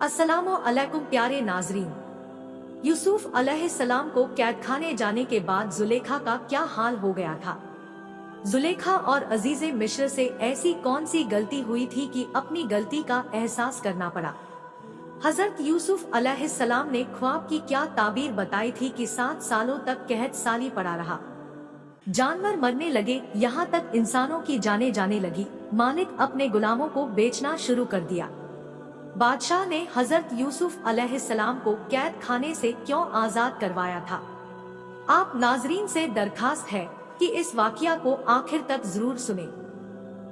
अस्सलामु अलैकुम प्यारे नाजरीन। यूसुफ अलैहिस्सलाम को कैद खाने जाने के बाद जुलेखा का क्या हाल हो गया था। जुलेखा और अजीजे मिस्र से ऐसी कौन सी गलती हुई थी कि अपनी गलती का एहसास करना पड़ा। हजरत यूसुफ अलैहिस्सलाम ने ख्वाब की क्या ताबीर बताई थी कि 7 सालों तक कहत साली पड़ा रहा। जानवर मरने लगे, यहाँ तक इंसानों की जाने जाने लगी। मालिक अपने गुलामों को बेचना शुरू कर दिया। बादशाह ने हजरत यूसुफ अलैहिस्सलाम को कैद खाने से क्यों आजाद करवाया था। आप नाजरीन से दरखास्त है कि इस वाकया को आखिर तक जरूर सुने,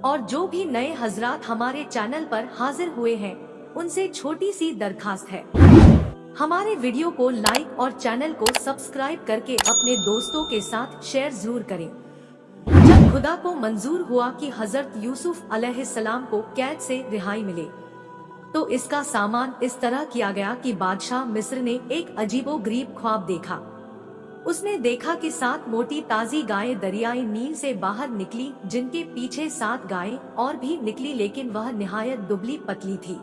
और जो भी नए हजरात हमारे चैनल पर हाजिर हुए हैं उनसे छोटी सी दरखास्त है, हमारे वीडियो को लाइक और चैनल को सब्सक्राइब करके अपने दोस्तों के साथ शेयर जरूर करें। जब खुदा को मंजूर हुआ कि हजरत यूसुफ अलैहिस्सलाम को कैद से रिहाई मिले, तो इसका सामान इस तरह किया गया कि बादशाह मिस्र ने एक अजीबोगरीब ख्वाब देखा। उसने देखा कि 7 मोटी ताजी गायें दरियाई नील से बाहर निकली, जिनके पीछे 7 गायें और भी निकली, लेकिन वह निहायत दुबली पतली थी।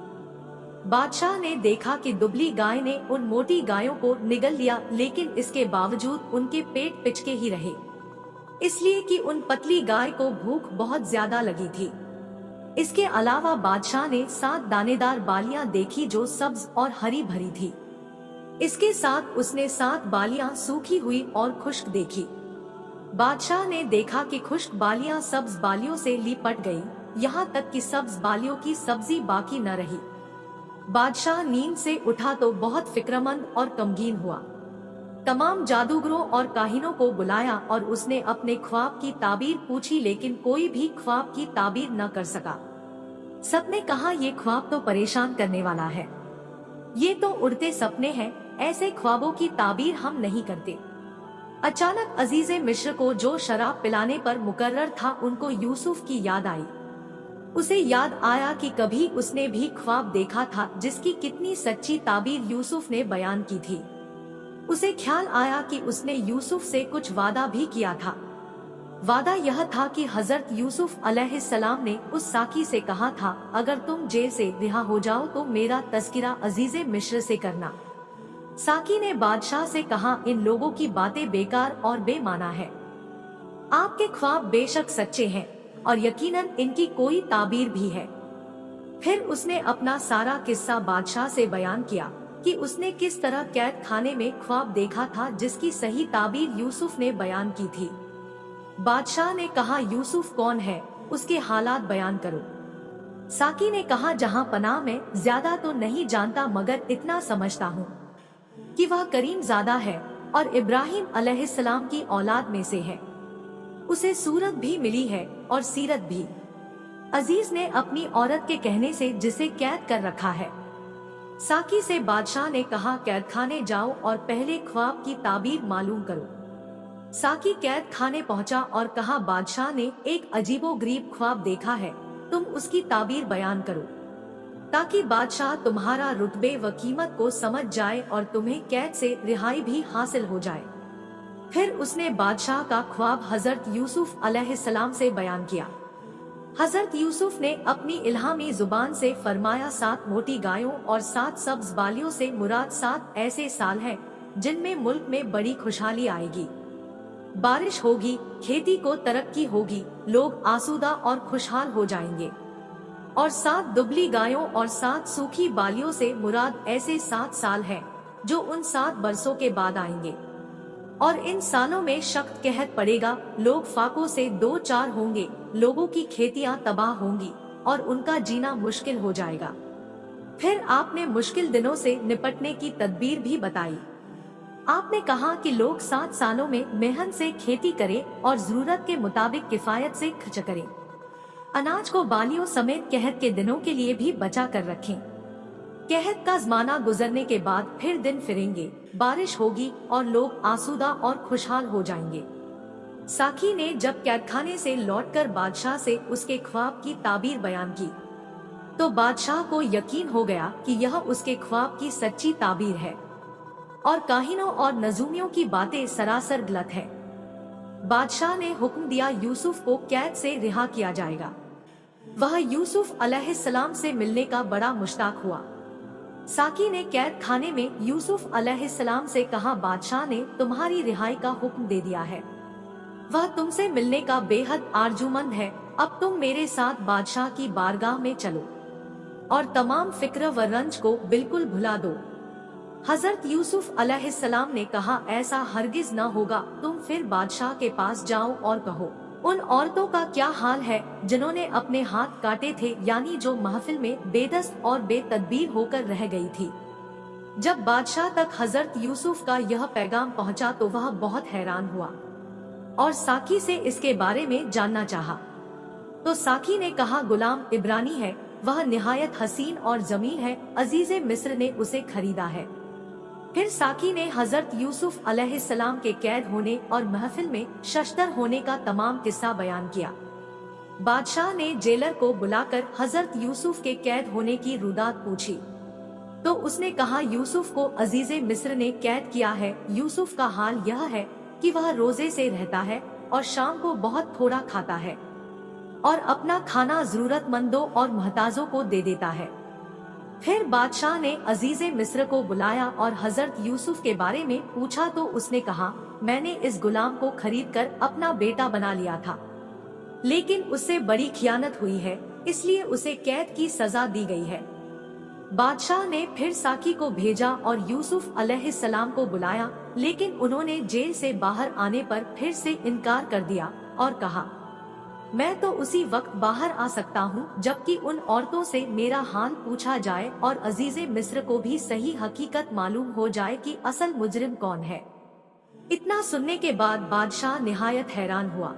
बादशाह ने देखा कि दुबली गाय ने उन मोटी गायों को निगल लिया, लेकिन इसके बावजूद उनके पेट पिचके ही रहे, इसलिए कि उन पतली गाय को भूख बहुत ज्यादा लगी थी। इसके अलावा बादशाह ने 7 दानेदार बालियां देखी जो सब्ज और हरी भरी थी। इसके साथ उसने 7 बालियां सूखी हुई और खुश्क देखी। बादशाह ने देखा कि खुश्क बालियां सब्ज बालियों से लिपट गई, यहाँ तक कि सब्ज बालियों की सब्जी बाकी न रही। बादशाह नींद से उठा तो बहुत फिक्रमंद और गमगीन हुआ। तमाम जादूगरों और काहिनों को बुलाया और उसने अपने ख्वाब की ताबीर पूछी, लेकिन कोई भी ख्वाब की ताबीर न कर सका। सबने कहा, ये ख्वाब तो परेशान करने वाला है, ये तो उड़ते सपने हैं, ऐसे ख्वाबों की ताबीर हम नहीं करते। अचानक अजीजे मिस्र को जो शराब पिलाने पर मुकर्रर था, उनको यूसुफ की याद आई। उसे याद आया कि कभी उसने भी ख्वाब देखा था जिसकी कितनी सच्ची ताबीर यूसुफ ने बयान की थी। उसे ख्याल आया कि उसने यूसुफ से कुछ वादा भी किया था। वादा यह था कि हजरत यूसुफ अलैहिस्सलाम ने उस साकी से कहा था, अगर तुम जेल से रिहा हो जाओ तो मेरा तज़किरा अजीजे मिस्र से करना। साकी ने बादशाह से कहा, इन लोगों की बातें बेकार और बेमाना है। आपके ख्वाब बेशक सच्चे हैं और यकीनन इनकी कोई ताबीर भी है। फिर उसने अपना सारा किस्सा बादशाह से बयान किया कि उसने किस तरह कैद खाने में ख्वाब देखा था जिसकी सही ताबीर यूसुफ ने बयान की थी। बादशाह ने कहा, यूसुफ कौन है, उसके हालात बयान करो। साकी ने कहा, जहां पनाह में ज्यादा तो नहीं जानता, मगर इतना समझता हूँ कि वह करीम ज़ादा है और इब्राहिम अलैहिस्सलाम की औलाद में से है। उसे सूरत भी मिली है और सीरत भी। अजीज ने अपनी औरत के कहने से जिसे कैद कर रखा है। साकी से बादशाह ने कहा, कैद खाने जाओ और पहले ख्वाब की ताबीर मालूम करो। साकी कैद खाने पहुंचा और कहा, बादशाह ने एक अजीबोगरीब ख्वाब देखा है, तुम उसकी ताबीर बयान करो, ताकि बादशाह तुम्हारा रुतबे व कीमत को समझ जाए और तुम्हें कैद से रिहाई भी हासिल हो जाए। फिर उसने बादशाह का ख्वाब हजरत यूसुफ अलैहिस्सलाम से बयान किया। हजरत यूसुफ ने अपनी इल्हामी जुबान से फरमाया, 7 मोटी गायों और 7 सब्ज बालियों से मुराद 7 ऐसे साल हैं जिनमें मुल्क में बड़ी खुशहाली आएगी, बारिश होगी, खेती को तरक्की होगी, लोग आसूदा और खुशहाल हो जाएंगे। और 7 दुबली गायों और 7 सूखी बालियों से मुराद ऐसे 7 साल हैं जो उन 7 बरसों के बाद आएंगे, और इन सालों में सख्त कहत पड़ेगा, लोग फाकों से 2-4 होंगे, लोगों की खेतियां तबाह होंगी और उनका जीना मुश्किल हो जाएगा। फिर आपने मुश्किल दिनों से निपटने की तदबीर भी बताई। आपने कहा कि लोग 7 सालों में मेहनत से खेती करें और जरूरत के मुताबिक किफायत से खर्च करें। अनाज को बालियों समेत कहत के दिनों के लिए भी बचा कर रखें। कहत का ज़माना गुजरने के बाद फिर दिन फिरेंगे, बारिश होगी और लोग आसूदा और खुशहाल हो जाएंगे। साकी ने जब कैदखाने से लौटकर बादशाह से उसके ख्वाब की ताबीर बयान की, तो बादशाह को यकीन हो गया कि यह उसके ख्वाब की सच्ची ताबीर है और काहिनों और नजूमियों की बातें सरासर गलत है। बादशाह ने हुक्म दिया, यूसुफ को कैद से रिहा किया जाएगा। वह यूसुफ अलैहिस्सलाम से मिलने का बड़ा मुश्ताक हुआ। साकी ने कैद खाने में यूसुफ अलैहिस्सलाम से कहा, बादशाह ने तुम्हारी रिहाई का हुक्म दे दिया है। वह तुमसे मिलने का बेहद आरजूमंद है। अब तुम मेरे साथ बादशाह की बारगाह में चलो और तमाम फिक्र व रंज को बिल्कुल भुला दो। हजरत यूसुफ अलैहिस्सलाम ने कहा, ऐसा हरगिज न होगा। तुम फिर बादशाह के पास जाओ और कहो, उन औरतों का क्या हाल है जिन्होंने अपने हाथ काटे थे, यानी जो महफिल में बेदस्त और बेतदबीर होकर रह गई थी। जब बादशाह तक हजरत यूसुफ का यह पैगाम पहुंचा तो वह बहुत हैरान हुआ और साकी से इसके बारे में जानना चाहा। तो साकी ने कहा, गुलाम इब्रानी है, वह निहायत हसीन और जमील है। अजीजे मिस्र ने उसे खरीदा है। फिर साकी ने हजरत यूसुफ अलैहिस्सलाम के कैद होने और महफिल में शश्तर होने का तमाम किस्सा बयान किया। बादशाह ने जेलर को बुलाकर हजरत यूसुफ के कैद होने की रुदात पूछी तो उसने कहा, यूसुफ को अजीजे मिस्र ने कैद किया है। यूसुफ का हाल यह है कि वह रोजे से रहता है और शाम को बहुत थोड़ा खाता है और अपना खाना जरूरतमंदों और मोहताजों को दे देता है। फिर बादशाह ने अजीजे मिस्र को बुलाया और हजरत यूसुफ के बारे में पूछा तो उसने कहा, मैंने इस गुलाम को खरीदकर अपना बेटा बना लिया था, लेकिन उससे बड़ी खियानत हुई है, इसलिए उसे कैद की सजा दी गई है। बादशाह ने फिर साकी को भेजा और यूसुफ अलैहिस्सलाम को बुलाया, लेकिन उन्होंने जेल से बाहर आने पर फिर से इनकार कर दिया और कहा, मैं तो उसी वक्त बाहर आ सकता हूँ जबकि उन औरतों से मेरा हाल पूछा जाए और अजीजे मिस्र को भी सही हकीकत मालूम हो जाए कि असल मुजरिम कौन है। इतना सुनने के बाद बादशाह निहायत हैरान हुआ।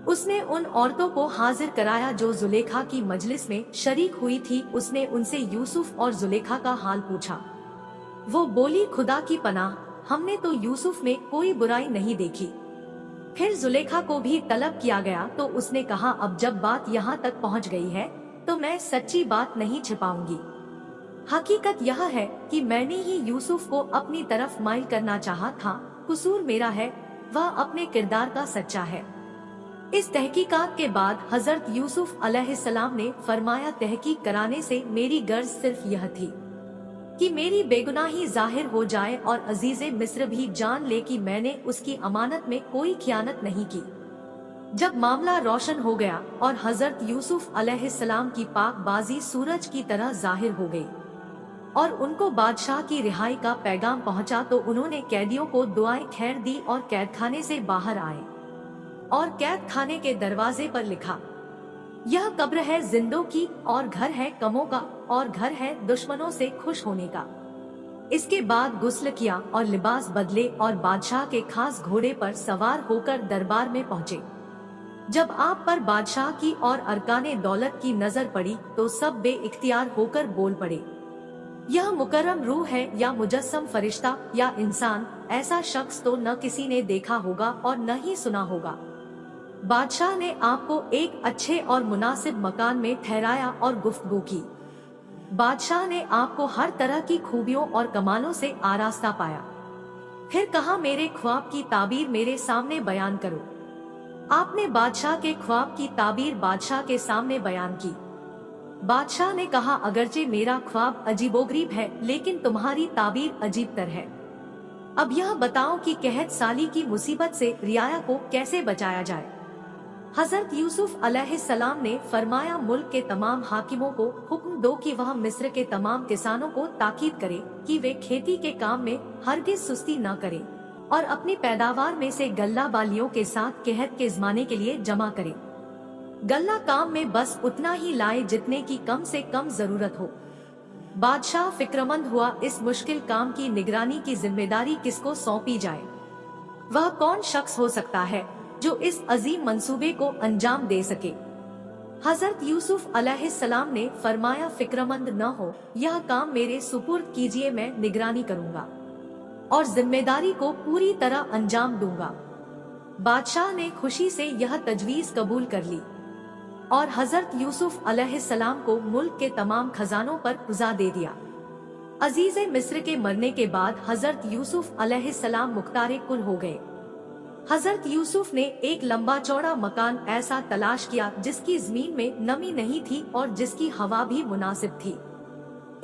उसने उन औरतों को हाजिर कराया जो जुलेखा की मजलिस में शरीक हुई थी। उसने उनसे यूसुफ और जुलेखा का हाल पूछा। वो बोली, खुदा की पनाह, हमने तो यूसुफ में कोई बुराई नहीं देखी। फिर जुलेखा को भी तलब किया गया तो उसने कहा, अब जब बात यहाँ तक पहुँच गई है तो मैं सच्ची बात नहीं छिपाऊंगी। हकीकत यह है कि मैंने ही यूसुफ को अपनी तरफ माइल करना चाहा था। कसूर मेरा है, वह अपने किरदार का सच्चा है। इस तहकीकात के बाद हजरत यूसुफ अलैहिस्सलाम ने फरमाया, तहकीक कराने से मेरी गर्ज सिर्फ यह थी कि मेरी बेगुनाही जाहिर हो जाए और अजीजे मिस्र भी जान ले कि मैंने उसकी अमानत में कोई खियानत नहीं की। जब मामला रोशन हो गया और हजरत यूसुफ अलैहिस्सलाम की पाकबाजी सूरज की तरह जाहिर हो गई और उनको बादशाह की रिहाई का पैगाम पहुंचा तो उन्होंने कैदियों को दुआएं खैर दी और कैदखाने से बाहर आए और कैद खाने के दरवाजे पर लिखा, यह कब्र है जिंदों की और घर है कमों का और घर है दुश्मनों से खुश होने का। इसके बाद गुस्ल किया और लिबास बदले और बादशाह के खास घोड़े पर सवार होकर दरबार में पहुँचे। जब आप पर बादशाह की और अरकाने दौलत की नजर पड़ी तो सब बेइख्तियार होकर बोल पड़े, यह मुकर्रम रूह है या मुजस्सम फरिश्ता या इंसान, ऐसा शख्स तो न किसी ने देखा होगा और न ही सुना होगा। बादशाह ने आपको एक अच्छे और मुनासिब मकान में ठहराया और गुफ्तगू की। बादशाह ने आपको हर तरह की खूबियों और कमालों से आरास्ता पाया। फिर कहा, मेरे ख्वाब की ताबीर मेरे सामने बयान करो। आपने बादशाह के ख्वाब की ताबीर बादशाह के सामने बयान की। बादशाह ने कहा, अगरचे मेरा ख्वाब अजीबोगरीब है लेकिन तुम्हारी ताबीर अजीबतर है। अब यह बताओ कि कहत साली की मुसीबत से रियाया को कैसे बचाया जाए। हजरत यूसुफ अलैहिस्सलाम ने फरमाया, मुल्क के तमाम हाकिमों को हुक्म दो कि वह मिस्र के तमाम किसानों को ताकीद करे कि वे खेती के काम में हरगिज सुस्ती न करें और अपनी पैदावार में से गल्ला बालियों के साथ कहत के ज़माने के लिए जमा करें। गल्ला काम में बस उतना ही लाए जितने की कम से कम जरूरत हो। बादशाह फिक्रमंद हुआ, इस मुश्किल काम की निगरानी की जिम्मेदारी किसको सौंपी जाए। वह कौन शख्स हो सकता है जो इस अजीम मंसूबे को अंजाम दे सके। हजरत यूसुफ अलैहिस्सलाम ने फरमाया, फिक्रमंद न हो, यह काम मेरे सुपुर्द कीजिए, मैं निगरानी करूंगा और जिम्मेदारी को पूरी तरह अंजाम दूंगा। बादशाह ने खुशी से यह तजवीज कबूल कर ली और हजरत यूसुफ अलैहिस्सलाम को मुल्क के तमाम खजानों पर कब्जा दे दिया। अजीजे मिस्र के मरने के बाद हजरत यूसुफ अलैहिस्सलाम मुख्तारे कुल हो गए। हजरत यूसुफ ने एक लंबा चौड़ा मकान ऐसा तलाश किया जिसकी जमीन में नमी नहीं थी और जिसकी हवा भी मुनासिब थी।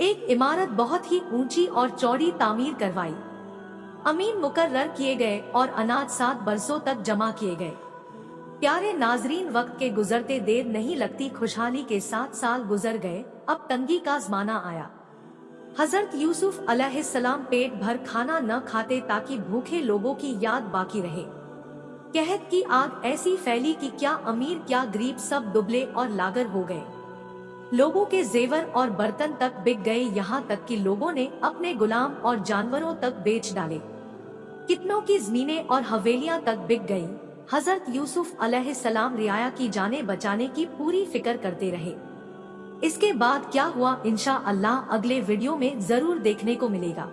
एक इमारत बहुत ही ऊंची और चौड़ी तामीर करवाई, अमीन मुकर्रर किए गए और अनाज 7 बरसों तक जमा किए गए। प्यारे नाजरीन, वक्त के गुजरते देर नहीं लगती, खुशहाली के 7 साल गुजर गए। अब तंगी का जमाना आया। हजरत यूसुफ अलैहिस्सलाम पेट भर खाना न खाते ताकि भूखे लोगों की याद बाकी रहे। कहत की आग ऐसी फैली कि क्या अमीर क्या गरीब सब दुबले और लागर हो गए। लोगों के जेवर और बर्तन तक बिक गए, यहाँ तक कि लोगों ने अपने गुलाम और जानवरों तक बेच डाले। कितनों की जमीनें और हवेलियां तक बिक गईं। हजरत यूसुफ अलैहिस्सलाम रियाया की जानें बचाने की पूरी फिक्र करते रहे। इसके बाद क्या हुआ इंशाअल्लाह अगले वीडियो में जरूर देखने को मिलेगा।